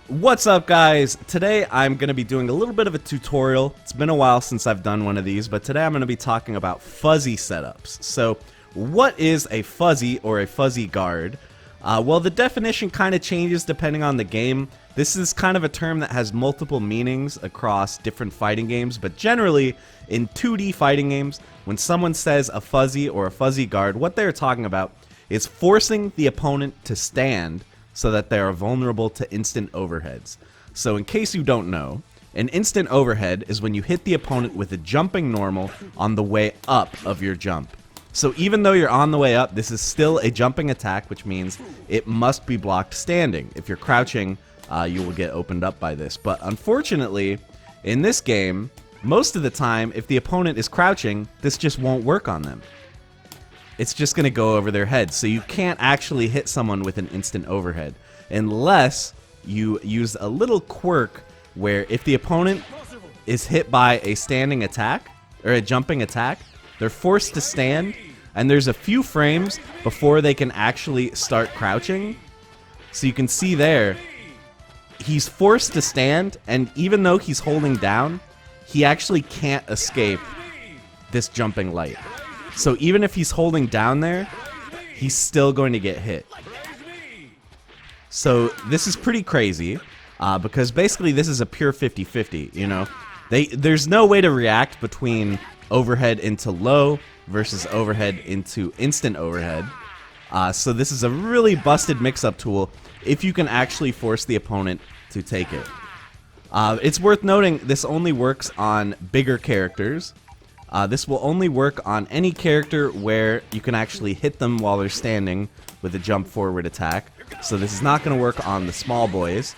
What's up, guys? Today I'm going to be doing a little bit of a tutorial. It's been a while since I've done one of these, but today I'm going to be talking about fuzzy setups. So what is a fuzzy or a fuzzy guard? Well, the definition kind of changes depending on the game. This is kind of a term that has multiple meanings across different fighting games, but generally in 2D fighting games, when someone says a fuzzy or a fuzzy guard, what they're talking about is forcing the opponent to stand so that they are vulnerable to instant overheads. So in case you don't know, an instant overhead is when you hit the opponent with a jumping normal on the way up of your jump. So even though you're on the way up, this is still a jumping attack, which means it must be blocked standing. If you're crouching, you will get opened up by this. But unfortunately, in this game, most of the time, if the opponent is crouching, this just won't work on them. It's just going to go over their head. So you can't actually hit someone with an instant overhead unless you use a little quirk where if the opponent is hit by a standing attack or a jumping attack, they're forced to stand, and there's a few frames before they can actually start crouching. So you can see there, he's forced to stand, and even though he's holding down, he actually can't escape this jumping light. So even if he's holding down there, he's still going to get hit. So this is pretty crazy, because basically this is a pure 50-50, you know? There's no way to react between overhead into low versus overhead into instant overhead. So this is a really busted mix-up tool if you can actually force the opponent to take it. It's worth noting this only works on bigger characters. This will only work on any character where you can actually hit them while they're standing with a jump forward attack. So this is not going to work on the small boys.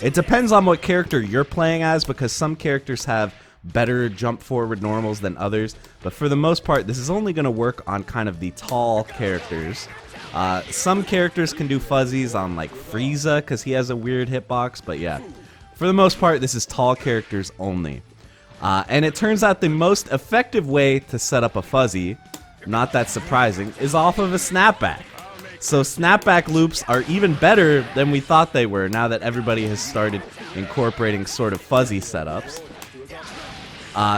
It depends on what character you're playing as, because some characters have better jump forward normals than others. But for the most part, this is only going to work on kind of the tall characters. Some characters can do fuzzies on like Frieza because he has a weird hitbox. But yeah, for the most part, this is tall characters only. And it turns out the most effective way to set up a fuzzy, not that surprising, is off of a snapback. So snapback loops are even better than we thought they were now that everybody has started incorporating sort of fuzzy setups.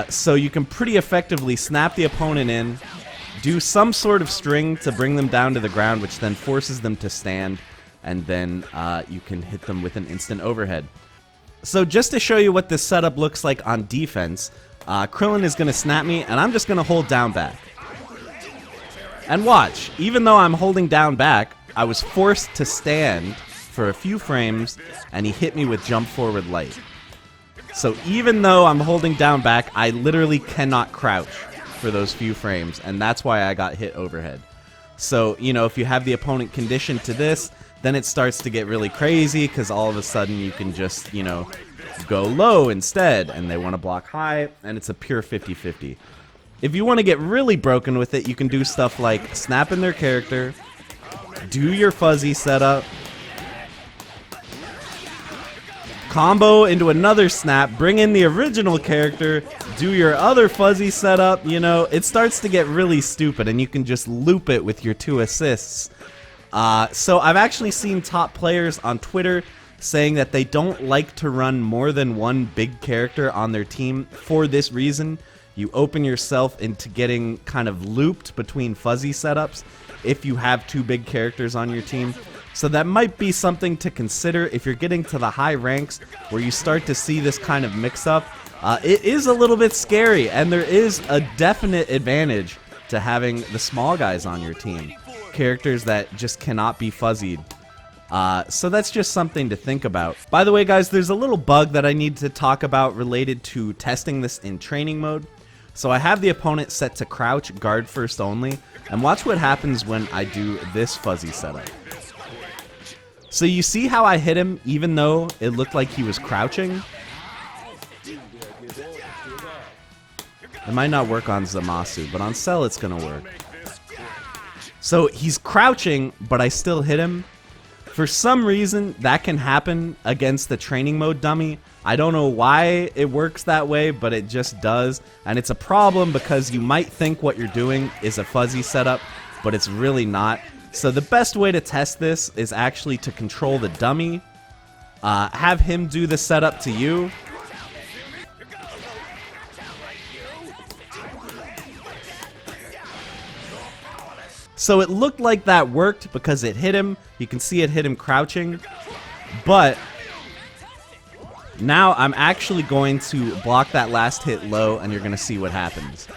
So you can pretty effectively snap the opponent in, do some sort of string to bring them down to the ground, which then forces them to stand, and then you can hit them with an instant overhead. So just to show you what this setup looks like on defense, Krillin is going to snap me, and I'm just going to hold down back. And watch, even though I'm holding down back, I was forced to stand for a few frames, and he hit me with jump forward light. So even though I'm holding down back, I literally cannot crouch for those few frames, and that's why I got hit overhead. So, you know, if you have the opponent conditioned to this, then it starts to get really crazy because all of a sudden you can just, you know, go low instead, and they want to block high, and it's a pure 50-50. If you want to get really broken with it, you can do stuff like snap in their character, do your fuzzy setup, combo into another snap, bring in the original character, do your other fuzzy setup. You know, it starts to get really stupid, and you can just loop it with your 2 assists. So I've actually seen top players on Twitter saying that they don't like to run more than one big character on their team for this reason. You open yourself into getting kind of looped between fuzzy setups if you have 2 big characters on your team. So that might be something to consider if you're getting to the high ranks where you start to see this kind of mix-up. It is a little bit scary, and there is a definite advantage to having the small guys on your team. Characters that just cannot be fuzzied. So that's just something to think about. By the way, guys, there's a little bug that I need to talk about related to testing this in training mode. So I have the opponent set to crouch, guard first only, and watch what happens when I do this fuzzy setup. So you see how I hit him even though it looked like he was crouching? It might not work on Zamasu, but on Cell it's gonna work. So he's crouching, but I still hit him. For some reason, that can happen against the training mode dummy. I don't know why it works that way, but it just does. And it's a problem because you might think what you're doing is a fuzzy setup, but it's really not. So the best way to test this is actually to control the dummy have him do the setup to you. So it looked like that worked because it hit him. You can see it hit him crouching. But now I'm actually going to block that last hit low, and you're going to see what happens.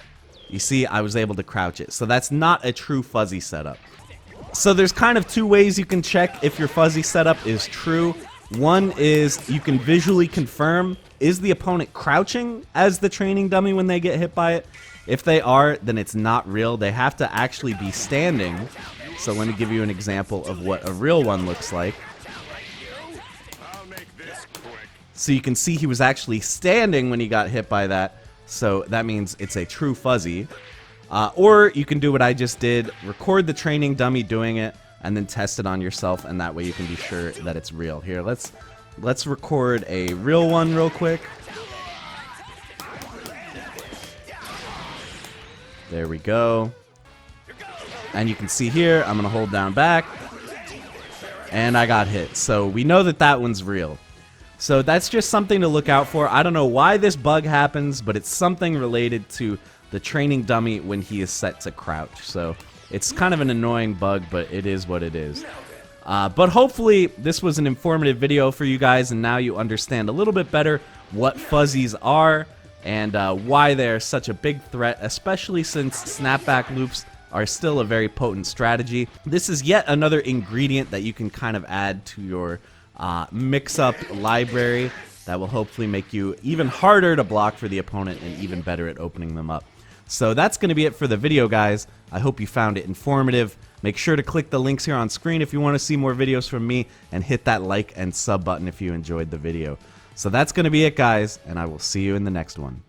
You see, I was able to crouch it. So that's not a true fuzzy setup. So there's kind of two ways you can check if your fuzzy setup is true. One is you can visually confirm, is the opponent crouching as the training dummy when they get hit by it? If they are, then it's not real. They have to actually be standing. So let me give you an example of what a real one looks like. So you can see he was actually standing when he got hit by that. So that means it's a true fuzzy. Or you can do what I just did, record the training dummy doing it, and then test it on yourself, and that way you can be sure that it's real. Here, let's record a real one real quick. There we go. And you can see here, I'm going to hold down back, and I got hit. So we know that that one's real. So that's just something to look out for. I don't know why this bug happens, but it's something related to the training dummy when he is set to crouch. So it's kind of an annoying bug, but it is what it is. But hopefully this was an informative video for you guys, and now you understand a little bit better what fuzzies are and why they're such a big threat, especially since snapback loops are still a very potent strategy. This is yet another ingredient that you can kind of add to your mix-up library that will hopefully make you even harder to block for the opponent and even better at opening them up. So that's going to be it for the video, guys. I hope you found it informative. Make sure to click the links here on screen if you want to see more videos from me, and hit that like and sub button if you enjoyed the video. So that's going to be it, guys, and I will see you in the next one.